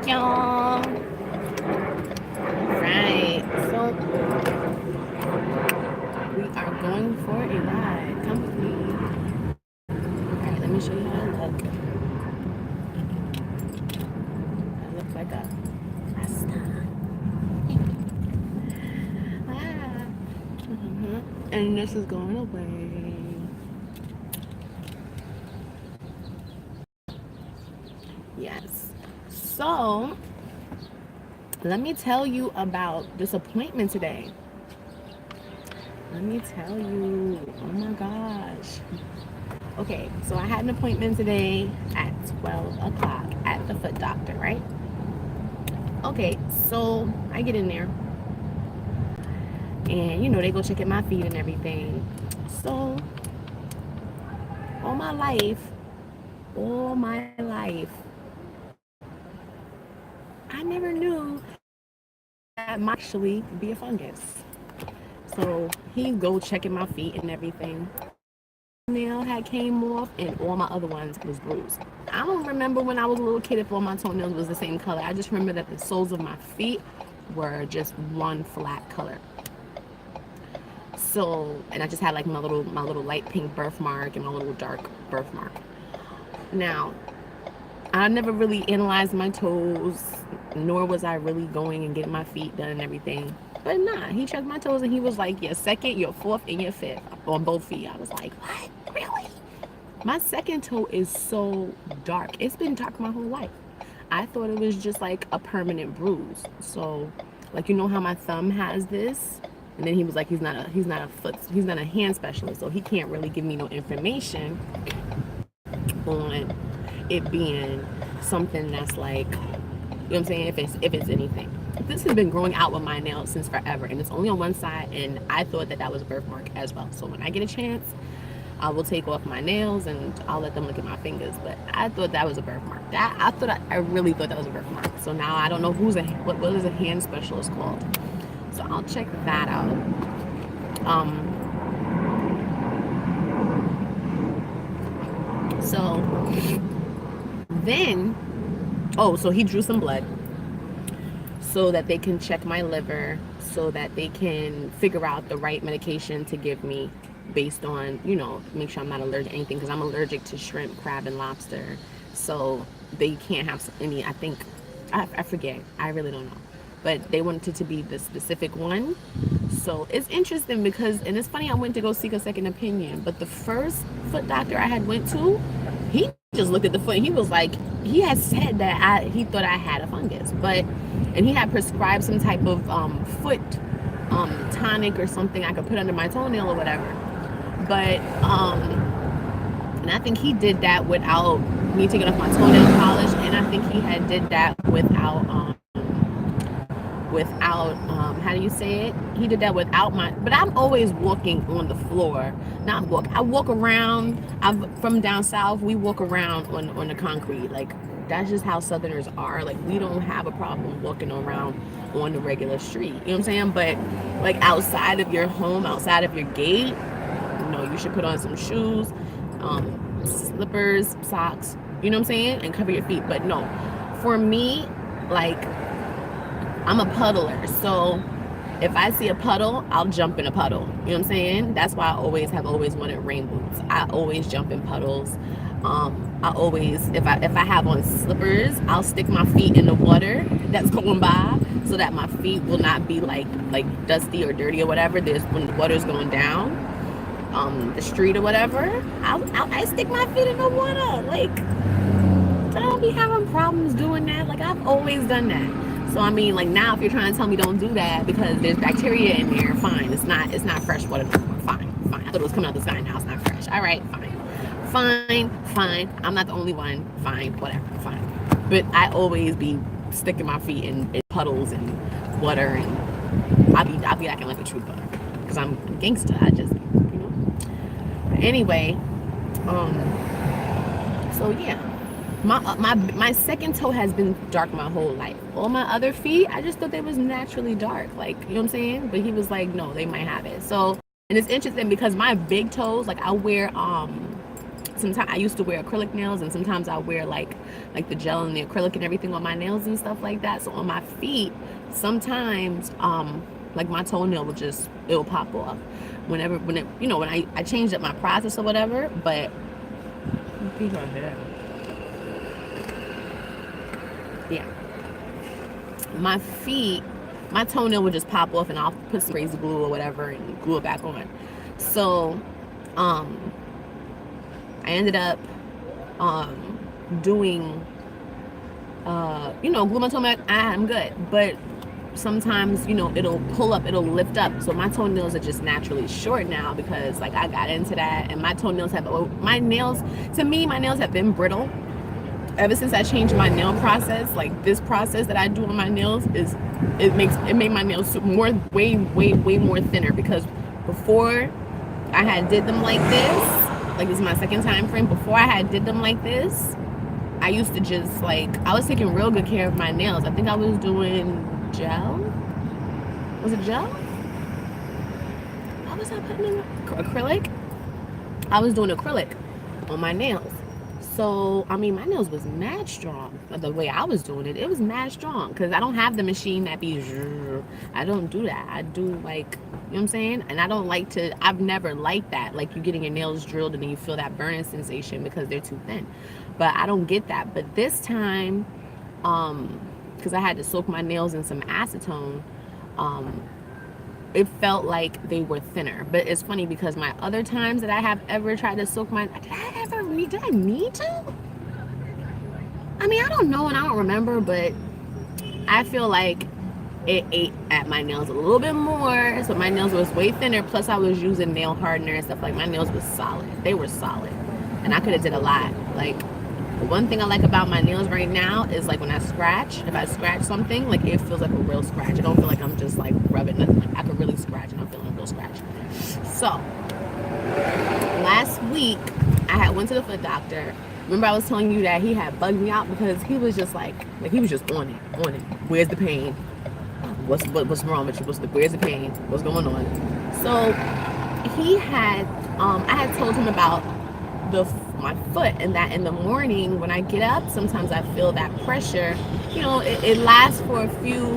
Y'all. Right. So we are going for a ride. Come with me. Alright, let me show you how I look. I look like a rasta. Ah. And this is going away. Yes. So let me tell you about this appointment today. Let me tell you. Oh my gosh. Okay, so I had an appointment today at 12 o'clock at the foot doctor, right? Okay, so I get in there and they go check at my feet and everything. So all my life, all my life, I never knew that might actually be a fungus. So he go checking my feet and everything. Nail had came off and all my other ones was bruised. I don't remember when I was a little kid if all my toenails was the same color. I just remember that the soles of my feet were just one flat color. So, and I just had like my little light pink birthmark and my little dark birthmark. Now, I never really analyzed my toes, nor was I really going and getting my feet done and everything. But nah, he checked my toes and he was like, your second, your fourth, and your fifth on both feet. I was like, what? Really? My second toe is so dark. It's been dark my whole life. I thought it was just like a permanent bruise. So, like, how my thumb has this? And then he was like, he's not a hand specialist, so he can't really give me no information on it being something that's like, what I'm saying, if it's anything. This has been growing out with my nails since forever, and it's only on one side, and I thought that was a birthmark as well. So when I get a chance, I will take off my nails and I'll let them look at my fingers. But I thought that was a birthmark. I really thought that was a birthmark. So now I don't know what is a hand specialist called. So I'll check that out. So then, so he drew some blood so that they can check my liver, so that they can figure out the right medication to give me based on, make sure I'm not allergic to anything, because I'm allergic to shrimp, crab, and lobster. So they can't have any, I forget, I really don't know. But they wanted it to be the specific one. So it's interesting because, and it's funny, I went to go seek a second opinion, but the first foot doctor I had went to, he just looked at the foot and he was like, he had said that he thought I had a fungus, and he had prescribed some type of foot tonic or something I could put under my toenail or whatever. But and I think he did that without me taking off my toenail polish, and I think he had did that without how do you say it? He did that without but I'm always walking on the floor. I walk around. From down south, we walk around on the concrete. Like, that's just how Southerners are. Like, we don't have a problem walking around on the regular street. You know what I'm saying? But like outside of your home, outside of your gate, you should put on some shoes, slippers, socks, you know what I'm saying? And cover your feet. But no, for me, like, I'm a puddler. So if I see a puddle, I'll jump in a puddle. You know what I'm saying? That's why I always wanted rain boots. I always jump in puddles. I always, if I have on slippers, I'll stick my feet in the water that's going by so that my feet will not be like dusty or dirty or whatever. When the water's going down, the street or whatever, I stick my feet in the water. Like, I don't be having problems doing that. Like, I've always done that. So I mean, like, now if you're trying to tell me don't do that because there's bacteria in there, fine. It's not fresh water no more. Fine. I thought it was coming out of the sky. Now it's not fresh. All right, fine. I'm not the only one. Fine, whatever, fine. But I always be sticking my feet in puddles and water, and I'll be acting like a trooper because I'm a gangster. I just, Anyway, so yeah. My second toe has been dark my whole life. All my other feet, I just thought they was naturally dark. Like, you know what I'm saying? But he was like, no, they might have it. So, and it's interesting because my big toes, like, I wear sometimes I used to wear acrylic nails, and sometimes I wear like the gel and the acrylic and everything on my nails and stuff like that. So on my feet, sometimes like my toenail it'll pop off when I changed up my process or whatever. But yeah, my feet, my toenail would just pop off, and I'll put some crazy glue or whatever and glue it back on. So I ended up doing glue my toenail. I'm good, but sometimes it'll pull up, it'll lift up. So my toenails are just naturally short now because like I got into that, and my nails have been brittle ever since I changed my nail process. Like this process that I do on my nails it made my nails way more thinner, because before I had did them like this is my second time frame. Before I had did them like this, I used to just I was taking real good care of my nails. I think I was doing gel. Was it gel? What was I putting in? Acrylic? I was doing acrylic on my nails. So, I mean, my nails was mad strong. The way I was doing it, it was mad strong. Because I don't have the machine that be... I don't do that. I do, you know what I'm saying? And I don't like to... I've never liked that. Like, you getting your nails drilled and then you feel that burning sensation because they're too thin. But I don't get that. But this time, because I had to soak my nails in some acetone, it felt like they were thinner. But it's funny because my other times that I have ever tried to soak my... Did I need to? I mean, I don't know and I don't remember, but I feel like it ate at my nails a little bit more. So my nails was way thinner. Plus I was using nail hardener and stuff. Like my nails was solid. They were solid. And I could have did a lot. Like the one thing I like about my nails right now is like when I scratch, if I scratch something, like it feels like a real scratch. I don't feel like I'm just like rubbing nothing. Like I could really scratch and I'm feeling a real scratch. So last week I went to the foot doctor. Remember I was telling you that he had bugged me out because he was just like he was just on it. Where's the pain? What's wrong with you? Where's the pain? What's going on? So he had I had told him about my foot, and that in the morning when I get up, sometimes I feel that pressure. It lasts for a few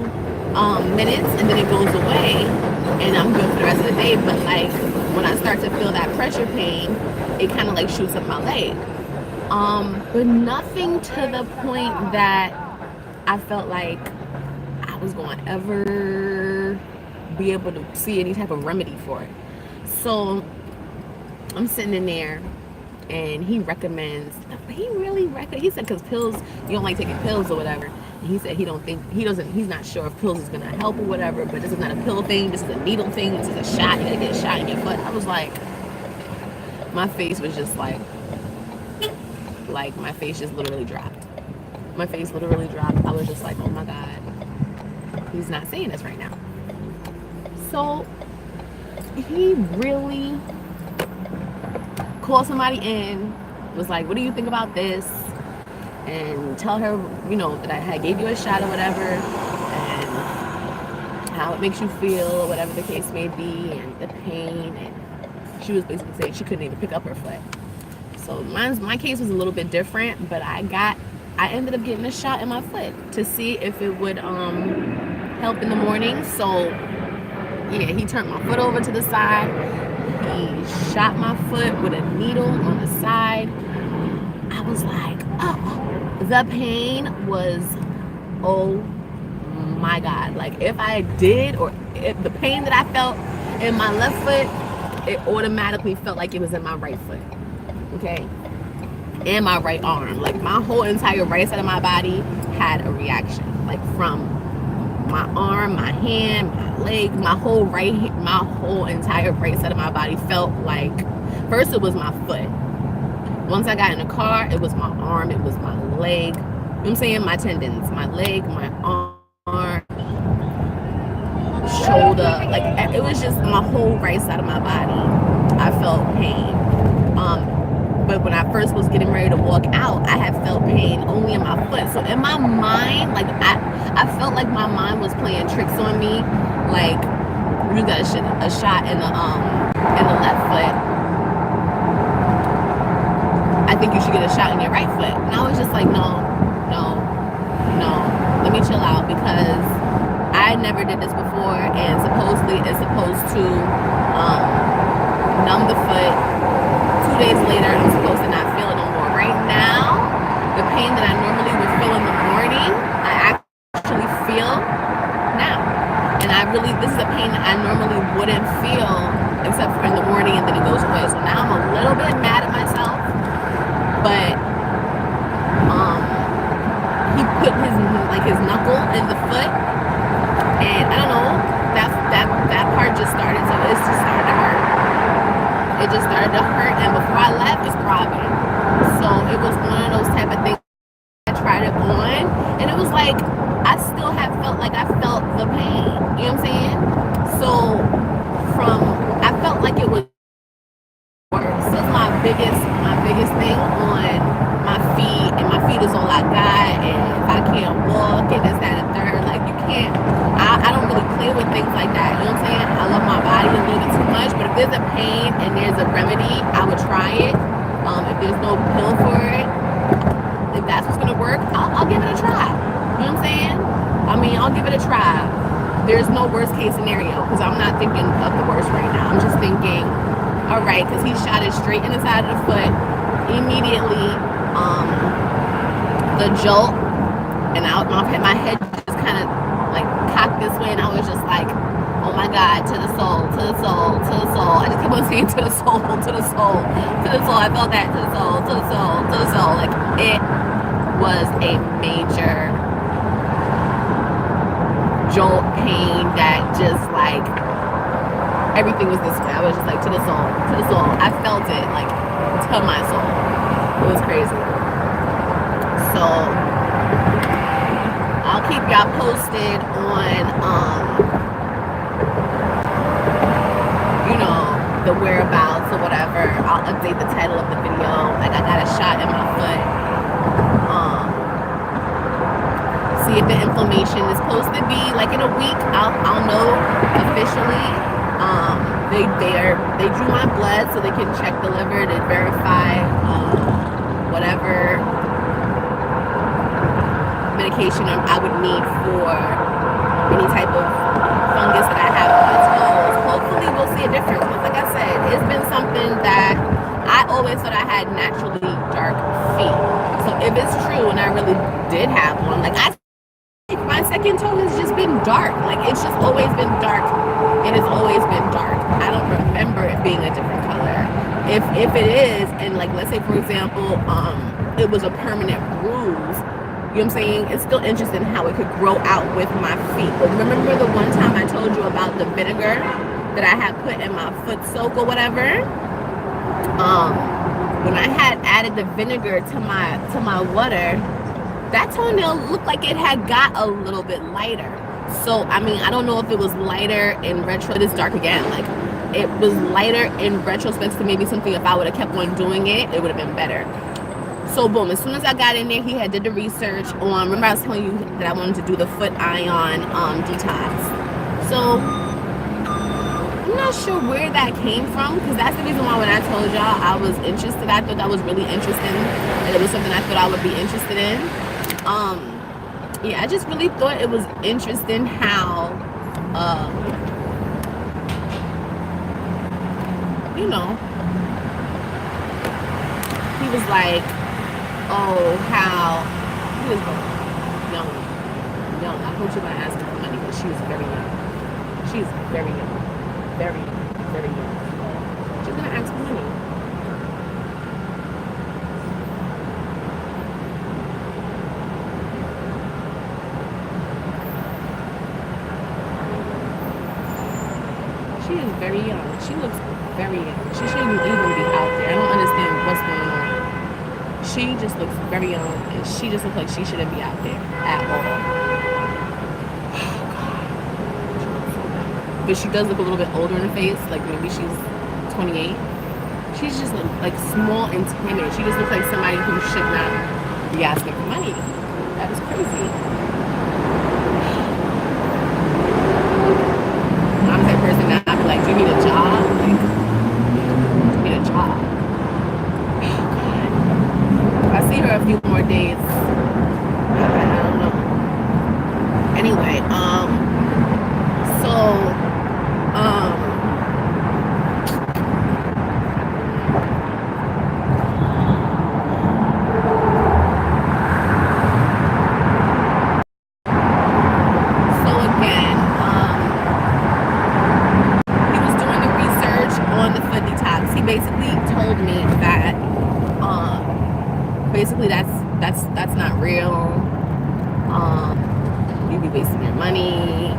minutes and then it goes away and I'm good for the rest of the day. But like when I start to feel that pressure pain, it kind of like shoots up my leg. But nothing to the point that I felt like I was going to ever be able to see any type of remedy for it. So I'm sitting in there and he said because pills, you don't like taking pills or whatever. And he said he's not sure if pills is going to help or whatever, but this is not a pill thing, this is a needle thing, this is a shot, you got to get a shot in your foot. I was like, my face was just like my face just literally dropped. My face literally dropped. I was just like, oh my God, he's not saying this right now. So he really called somebody in, was like, what do you think about this? And tell her, that I gave you a shot or whatever, and how it makes you feel, or whatever the case may be, and the pain. And she was basically saying she couldn't even pick up her foot. So my case was a little bit different, but I ended up getting a shot in my foot to see if it would help in the morning. So yeah, he turned my foot over to the side. He shot my foot with a needle on the side. I was like, oh, the pain was, oh my God. Like if the pain that I felt in my left foot, it automatically felt like it was in my right foot. Okay, and my right arm. Like my whole entire right side of my body had a reaction. Like from my arm, my hand, my leg, my whole entire right side of my body felt like, first it was my foot. Once I got in the car, it was my arm, it was my leg. You know what I'm saying? My tendons, my leg, my arm, shoulder. Like it was just my whole right side of my body. I felt pain. But when I first was getting ready to walk out, I had felt pain only in my foot. So in my mind, like I felt like my mind was playing tricks on me. Like you got a shot in the left foot. I think you should get a shot in your right foot. And I was just like, no, no, no, let me chill out, because I never did this before, and supposedly it's supposed to numb the foot. 2 days later, I'm supposed to not feel it no more. Right now, the pain that I normally would feel in the morning, I actually feel now. And this is a pain that I normally wouldn't feel except for in the morning, and then it goes away. So now I'm a little bit mad at myself, but he put his knuckle in the foot, and I don't know, that part just started, so it just started to hurt. It just started to hurt, and before I left, it's throbbing. So it was one of those type of things. I tried it on, and it was like I still have felt like I felt the pain. You know what I'm saying? So I felt like it was worse. That's my biggest thing on my feet, and my feet is all I got, and if I can't walk, and this, that, and third, like, you can't, I don't really play with things like that, you know what I'm saying? I love my body a little bit too much, but if there's a pain and there's a remedy, I would try it. If there's no pill for it, if that's what's gonna work, I'll give it a try, you know what I'm saying? I mean, I'll give it a try. There's no worst case scenario, because I'm not thinking of the worst right now. I'm just thinking, all right, because he shot it straight in the side of the foot, immediately, the jolt, and my head just kind of like cocked this way, and I was just like, oh my God, to the soul, to the soul, to the soul. I just kept on saying to the soul, to the soul, to the soul. I felt that, to the soul, to the soul, to the soul. Like, it was a major jolt pain that just like, everything was this way. I was just like, to the soul, to the soul. I felt it like to my soul. It was crazy. So I'll keep y'all posted on the whereabouts or whatever. I'll update the title of the video. Like, I got a shot in my foot. See if the inflammation is supposed to be like in a week. I'll know officially. They drew my blood so they can check the liver to verify whatever medication I would need for any type of fungus that I have on my toes. Hopefully we'll see a difference. But like I said, it's been something that I always thought I had naturally dark feet. So if it's true and I really did have one, like, my second toe has just been dark. Like, it's just always been dark. It has always been dark. I don't remember it being a different color. If it is, and like, let's say for example, it was a permanent bruise, you know what I'm saying? It's still interesting how it could grow out with my feet. But remember the one time I told you about the vinegar that I had put in my foot soak or whatever? When I had added the vinegar to my water, that toenail looked like it had got a little bit lighter. So, I mean, I don't know if it was lighter in retro. It is dark again. Like, it was lighter in retrospect to maybe something, if I would have kept on doing it, it would have been better. So, boom, as soon as I got in there, he had did the research on, remember I was telling you that I wanted to do the foot ion detox. So, I'm not sure where that came from, because that's the reason why when I told y'all I was interested, I thought that was really interesting, and it was something I thought I would be interested in. Yeah, I just really thought it was interesting how, he was like, oh, how, he was young. I hope you're going to ask her for money, because she was very young. She's very young. Very, very young. She's going to ask for money. She is very young. She looks very young. She shouldn't even be out there. I don't understand what's going on. She just looks very young, and she just looks like she shouldn't be out there at all. But she does look a little bit older in the face, like maybe she's 28. She's just like small and timid. She just looks like somebody who should not be asking for money. That is crazy. I'm the type of person that I'd be like, do you need a job? Like, do you need a job? Oh, God. wasting your money.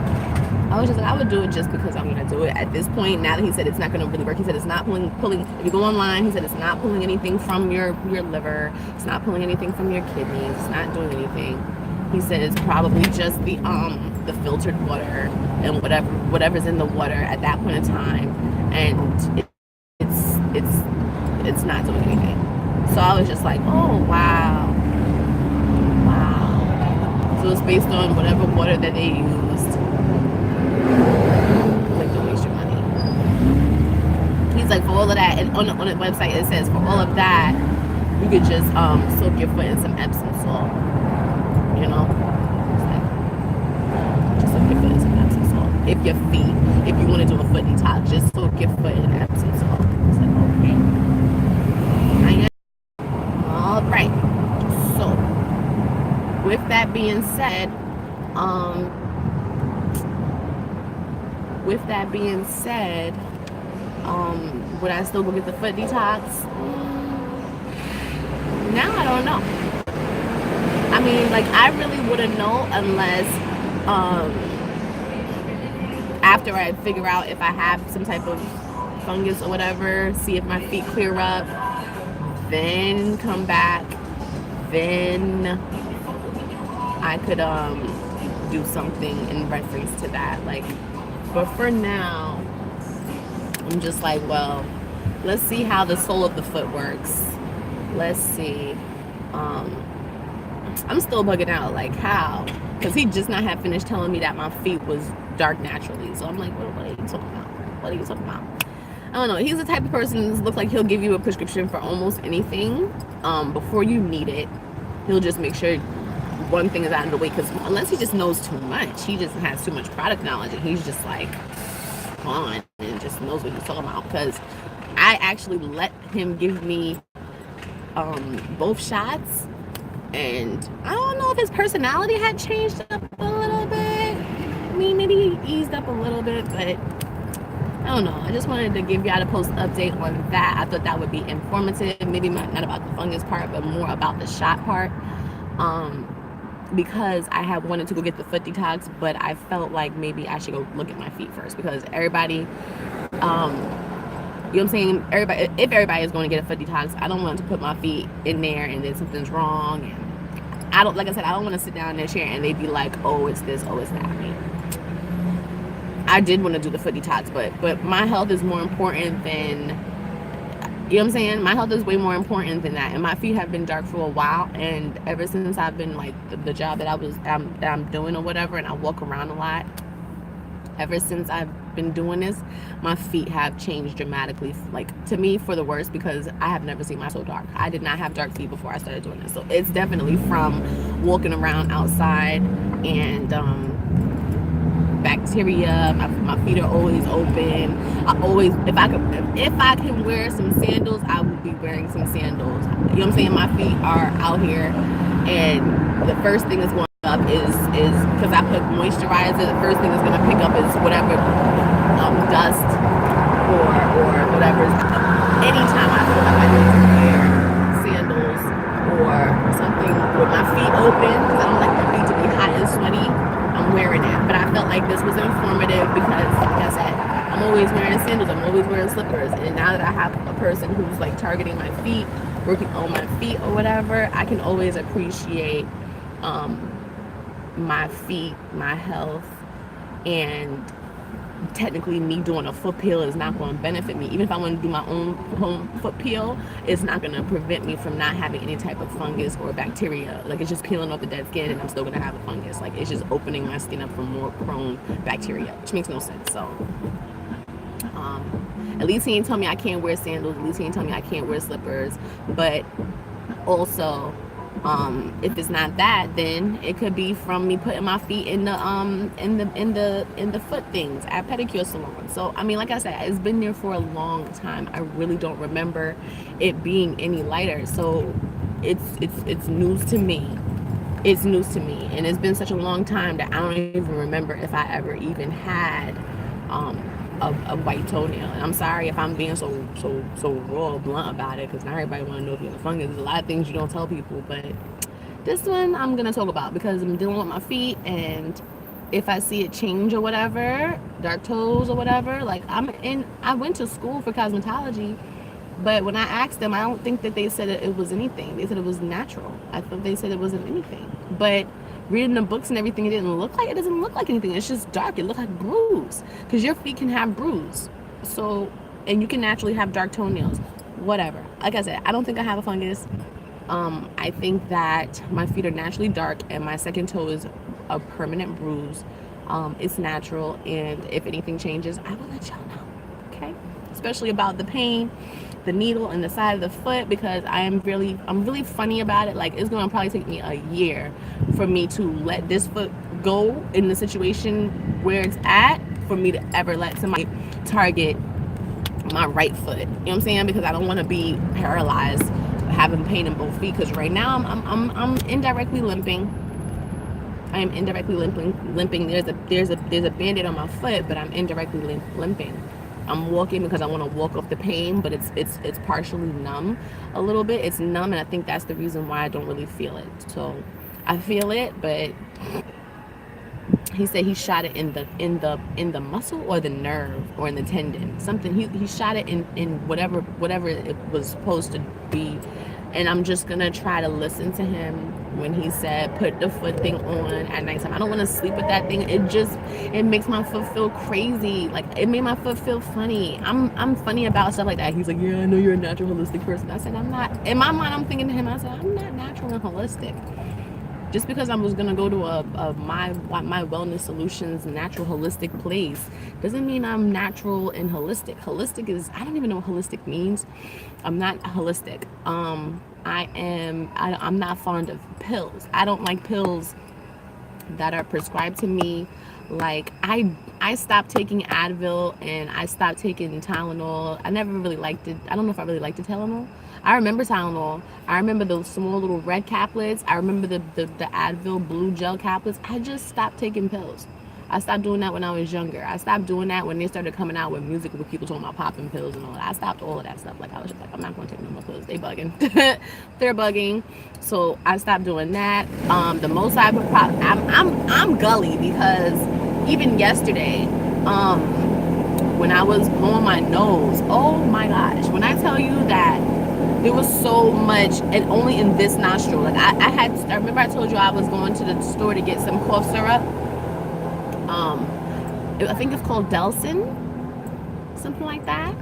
I was just like, I would do it just because I'm gonna do it at this point. Now that he said it's not gonna really work, he said it's not pulling. If you go online, he said it's not pulling anything from your liver. It's not pulling anything from your kidneys. It's not doing anything. He said it's probably just the filtered water and whatever's in the water at that point in time, and it's not doing anything. So I was just like, oh wow. So it's based on whatever water that they used. Like, don't waste your money. He's like, for all of that, and on the website it says for all of that, you could just soak your foot in some Epsom salt. You know, just soak your foot in some Epsom salt. If you want to do a foot detox, just soak your foot in Epsom salt. It's like, okay. All right. So, with that being said, would I still go get the foot detox? Now I don't know. I mean, like, I really wouldn't know unless after I figure out if I have some type of fungus or whatever, see if my feet clear up, then come back, then I could do something in reference to that. Like, but for now, I'm just like, well, let's see how the sole of the foot works. Let's see. I'm still bugging out, like, how? Because he just not had finished telling me that my feet was dark naturally. So I'm like, what are you talking about? What are you talking about? I don't know. He's the type of person that looks like he'll give you a prescription for almost anything before you need it. He'll just make sure one thing is out of the way, because unless he just knows too much, he just has too much product knowledge, and he's just like on and just knows what he's talking about. Because I actually let him give me both shots, and I don't know if his personality had changed up a little bit. I mean, maybe he eased up a little bit, but I don't know. I just wanted to give y'all a post update on that. I thought that would be informative, maybe not about the fungus part, but more about the shot part. Because I had wanted to go get the foot detox, but I felt like maybe I should go look at my feet first, because everybody, you know what I'm saying? If everybody is going to get a foot detox, I don't want to put my feet in there and then something's wrong. And I don't, like I said, I don't want to sit down in their chair and they'd be like, oh, it's this, oh, it's that. I mean, I did want to do the foot detox, but my health is more important than, you know what I'm saying? My health is way more important than that. And my feet have been dark for a while. And ever since I've been like the job that I'm doing or whatever, and I walk around a lot, ever since I've been doing this, my feet have changed dramatically, like, to me, for the worse, because I have never seen mine so dark. I did not have dark feet before I started doing this. So it's definitely from walking around outside and bacteria. My feet are always open. I always, if I can wear some sandals, I will be wearing some sandals. You know what I'm saying? My feet are out here, and the first thing that's going up is because I put moisturizer. The first thing that's going to pick up is whatever dust or whatever. Anytime I feel like I need to wear sandals or something with my feet open, because I don't like my feet to be hot and sweaty, I'm wearing it. But I felt like this was informative because, like I said, I'm always wearing sandals, I'm always wearing slippers, and now that I have a person who's like targeting my feet, working on my feet or whatever, I can always appreciate my feet, my health, and technically me doing a foot peel is not going to benefit me. Even if I want to do my own home foot peel, it's not going to prevent me from not having any type of fungus or bacteria. Like, it's just peeling off the dead skin and I'm still going to have a fungus. Like, it's just opening my skin up for more prone bacteria, which makes no sense. So at least he ain't tell me I can't wear sandals. At least he ain't tell me I can't wear slippers. But also, if it's not that, then it could be from me putting my feet in the foot things at pedicure salons. So I mean, like I said, it's been there for a long time. I really don't remember it being any lighter. So it's news to me. It's news to me, and it's been such a long time that I don't even remember if I ever even had a white toenail. And I'm sorry if I'm being so raw blunt about it, because not everybody want to know if you're the fungus. There's a lot of things you don't tell people, but this one I'm gonna talk about because I'm dealing with my feet, and if I see it change or whatever, dark toes or whatever, like I went to school for cosmetology, but when I asked them, I don't think that they said it was anything. They said it was natural. I thought they said it wasn't anything. But reading the books and everything, it doesn't look like anything. It's just dark. It looked like bruise because your feet can have bruise. So, and you can naturally have dark toenails. Whatever. Like I said, I don't think I have a fungus. I think that my feet are naturally dark and my second toe is a permanent bruise. It's natural, and if anything changes, I will let y'all know. Okay? Especially about the pain, the needle in the side of the foot, because I'm really funny about it. Like, it's gonna probably take me a year for me to let this foot go in the situation where it's at, for me to ever let somebody target my right foot. You know what I'm saying? Because I don't want to be paralyzed, having pain in both feet. Because right now I'm indirectly limping. I am indirectly limping. There's a band-aid on my foot, but I'm indirectly limping. I'm walking because I want to walk off the pain, but it's partially numb a little bit. It's numb, and I think that's the reason why I don't really feel it. So I feel it, but he said he shot it in the muscle or the nerve or in the tendon, something. He shot it in whatever it was supposed to be. And I'm just gonna try to listen to him when he said put the foot thing on at nighttime. I don't want to sleep with that thing. It makes my foot feel crazy. Like, it made my foot feel funny. I'm funny about stuff like that. He's like, yeah, I know you're a natural holistic person. I said, I'm not. In my mind, I'm thinking to him, I said, I'm not natural and holistic. Just because I was gonna go to my wellness solutions natural holistic place doesn't mean I'm natural and holistic. Holistic is, I don't even know what holistic means. I'm not holistic. I'm not fond of pills. I don't like pills that are prescribed to me. Like, I stopped taking Advil and I stopped taking Tylenol. I never really liked it. I don't know if I really liked the Tylenol. I remember Tylenol. I remember those small little red caplets. I remember the Advil blue gel caplets. I just stopped taking pills. I stopped doing that when I was younger. I stopped doing that when they started coming out with music with people talking about popping pills and all that. I stopped all of that stuff. Like, I was just like, I'm not going to take no more pills. They bugging. They're bugging. So I stopped doing that. The most I'm gully because even yesterday, when I was blowing my nose, oh my gosh, when I tell you that there was so much, and only in this nostril. Like, I remember I told you I was going to the store to get some cough syrup. I think it's called Delson, something like that.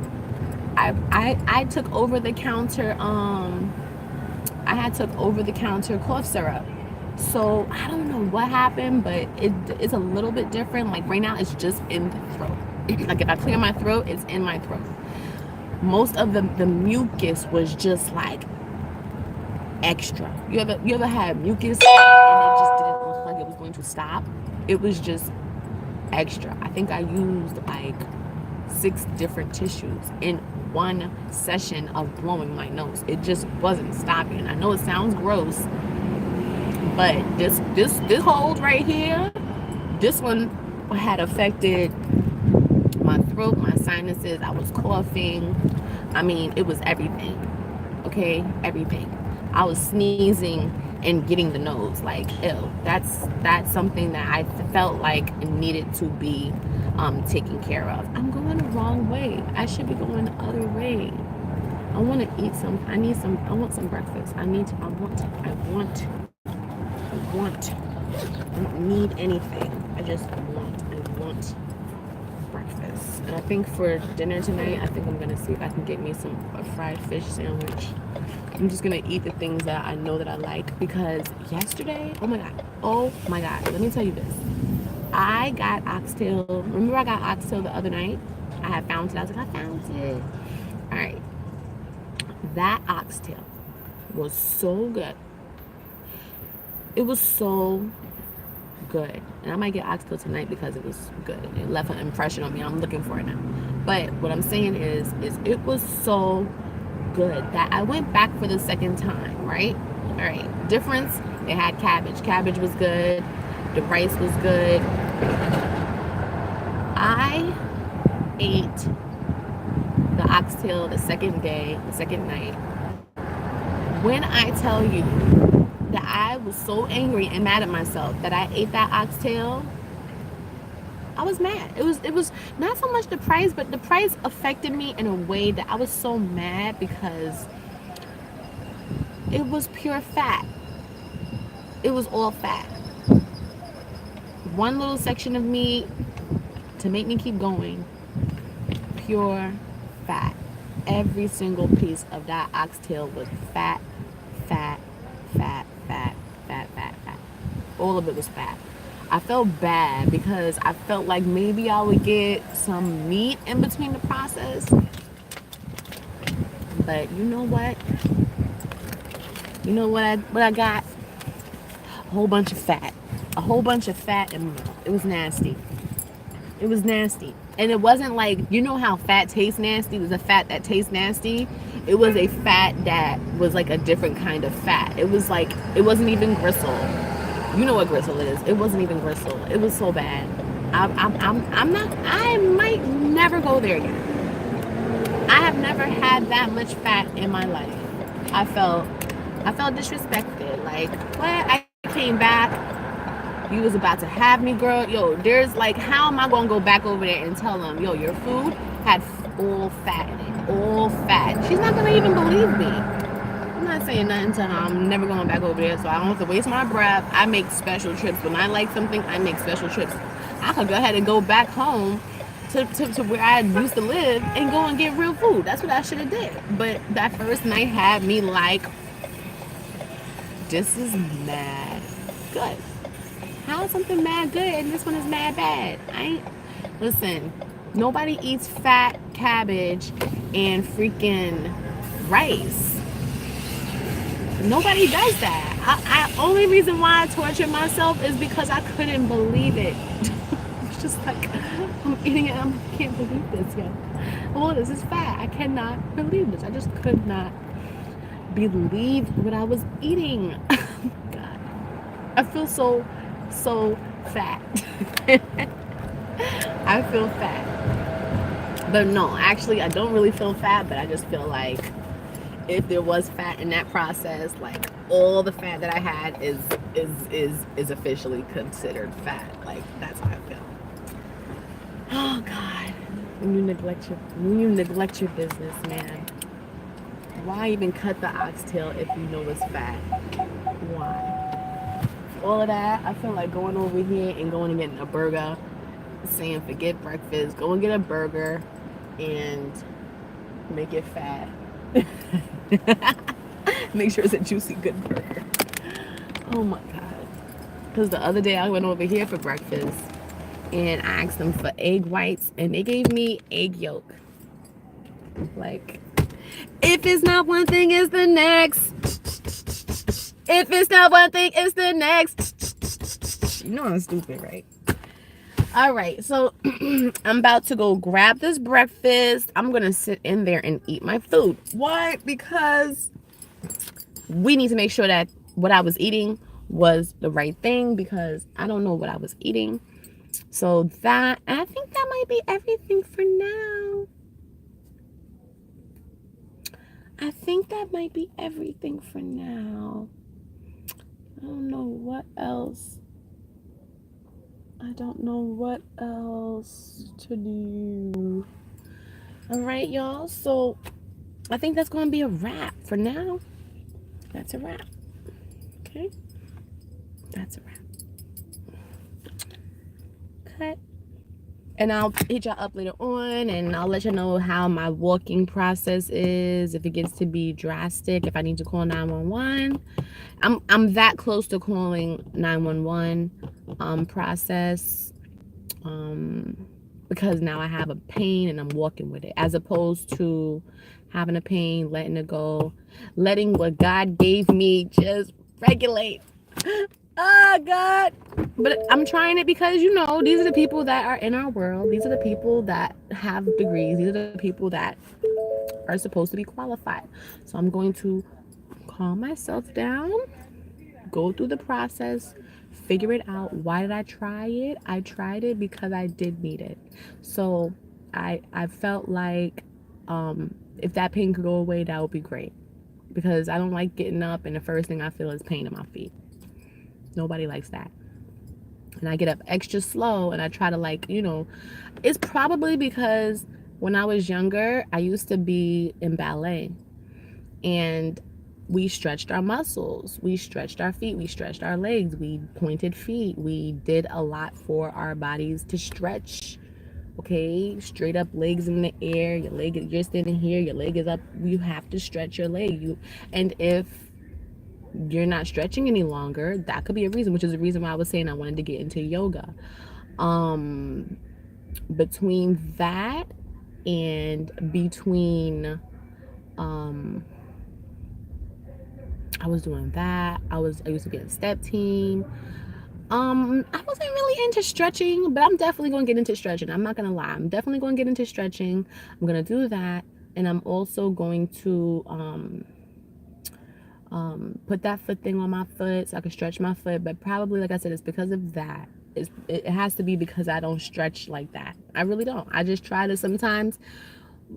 I took over the counter. I had took over the counter cough syrup. So I don't know what happened, but it's a little bit different. Like, right now, it's just in the throat. Like, if I clear my throat, it's in my throat. Most of the mucus was just like extra. You ever had mucus and it just didn't look like it was going to stop? It was just extra. I think I used like 6 different tissues in one session of blowing my nose. It just wasn't stopping. I know it sounds gross, but this cold right here, this one had affected my throat, my sinuses. I was coughing. I mean, it was everything. Okay, everything. I was sneezing and getting the nose. Like, ew. That's something that I felt like needed to be taken care of. I'm going the wrong way. I should be going the other way. I want to eat some. I want some breakfast. I don't need anything. I want breakfast. And I think for dinner tonight, I think I'm gonna see if I can get me a fried fish sandwich. I'm just gonna eat the things that I know that I like, because yesterday, oh my god, let me tell you this. I got oxtail. Remember I got oxtail the other night? I had found it. I was like, I found it. All right. That oxtail was so good. It was so good. And I might get oxtail tonight because it was good. It left an impression on me. I'm looking for it now. But what I'm saying is it was so good that I went back for the second time, right? All right. Difference, it had cabbage. Cabbage was good. The rice was good. I ate the oxtail the second night. When I tell you that I was so angry and mad at myself that I ate that oxtail, I was mad. It was not so much the price, but the price affected me in a way that I was so mad because it was pure fat. It was all fat. One little section of meat to make me keep going. Pure fat. Every single piece of that oxtail was fat, fat, fat, fat, fat, fat, fat. All of it was fat. I felt bad because I felt like maybe I would get some meat in between the process. But you know what? You know what I got? A whole bunch of fat. A whole bunch of fat and it was nasty. It was nasty. And it wasn't like, you know how fat tastes nasty? It was a fat that tastes nasty. It was a fat that was like a different kind of fat. It was like, it wasn't even gristle. You know what gristle is. It wasn't even gristle. It was so bad. I'm not, I might never go there again. I have never had that much fat in my life. I felt, I felt disrespected. Like, what? I came back. You was about to have me, girl. Yo, there's like, how am I gonna go back over there and tell them, yo, your food had all fat in it, all fat? She's not gonna even believe me. I'm not saying nothing to her. I'm never going back over there, so I don't have to waste my breath. I make special trips. When I like something, I make special trips. I could go ahead and go back home to where I used to live and go and get real food. That's what I should have did. But that first night had me like, this is mad good. How is something mad good and this one is mad bad? Listen, nobody eats fat cabbage and freaking rice. Nobody does that. Only reason why I tortured myself is because I couldn't believe it. It's just like, I'm eating it, I can't believe this yet. Oh, this is fat. I cannot believe this. I just could not believe what I was eating. God, I feel so fat. I feel fat. But no, actually, I don't really feel fat, but I just feel like if there was fat in that process, like all the fat that I had is officially considered fat. Like, that's how I feel. Oh God, when you neglect your business, man. Why even cut the oxtail if you know it's fat? Why? All of that, I feel like going over here and going and getting a burger, saying forget breakfast, go and get a burger and make it fat. Make sure it's a juicy, good burger. Oh my God. Because the other day I went over here for breakfast and I asked them for egg whites and they gave me egg yolk. Like, if it's not one thing, it's the next. If it's not one thing, it's the next. You know I'm stupid, right? All right, so I'm about to go grab this breakfast. I'm going to sit in there and eat my food. Why? Because we need to make sure that what I was eating was the right thing because I don't know what I was eating. So that, I think that might be everything for now. I think that might be everything for now. I don't know what else. I don't know what else to do. All right, y'all. So I think that's going to be a wrap for now. That's a wrap. Okay. That's a wrap. Cut. And I'll hit y'all up later on and I'll let you know how my walking process is, if it gets to be drastic, if I need to call 911. I'm that close to calling 911 process because now I have a pain and I'm walking with it, as opposed to having a pain, letting it go, letting what God gave me just regulate. Oh God. But I'm trying it because, you know, these are the people that are in our world. These are the people that have degrees. These are the people that are supposed to be qualified. So I'm going to calm myself down, go through the process, figure it out. Why did I try it? I tried it because I did need it. So I felt like if that pain could go away, that would be great. Because I don't like getting up and the first thing I feel is pain in my feet. Nobody likes that. and I get up extra slow, and I try to, like, it's probably because when I was younger, I used to be in ballet, and we stretched our muscles, we stretched our feet, we stretched our legs, we pointed feet, we did a lot for our bodies to stretch. Okay, straight up legs in the air, your leg, you're standing here, your leg is up, you have to stretch your leg. And if you're not stretching any longer, that could be a reason, which is the reason why I was saying I wanted to get into yoga. um Between that, and between um I was doing that. I used to be in step team. I wasn't really into stretching, but I'm definitely going to get into stretching. I'm not going to lie. I'm definitely going to get into stretching. I'm going to do that, and I'm also going to put that foot thing on my foot so I can stretch my foot. But probably, like I said, it's because of that. It has to be because I don't stretch like that. I really don't. I just try to sometimes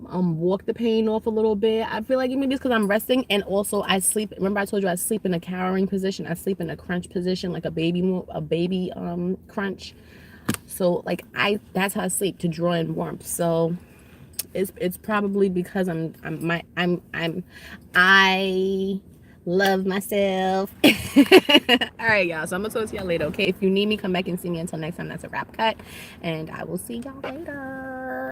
walk the pain off a little bit. I feel like maybe it's because I'm resting, and also I sleep. Remember I told you I sleep in a cowering position. I sleep in a crunch position, like a baby crunch. So like that's how I sleep, to draw in warmth. So it's probably because I love myself. All right, y'all. So I'm gonna talk to y'all later. Okay, if you need me, come back and see me. Until next time, that's a wrap cut, and I will see y'all later.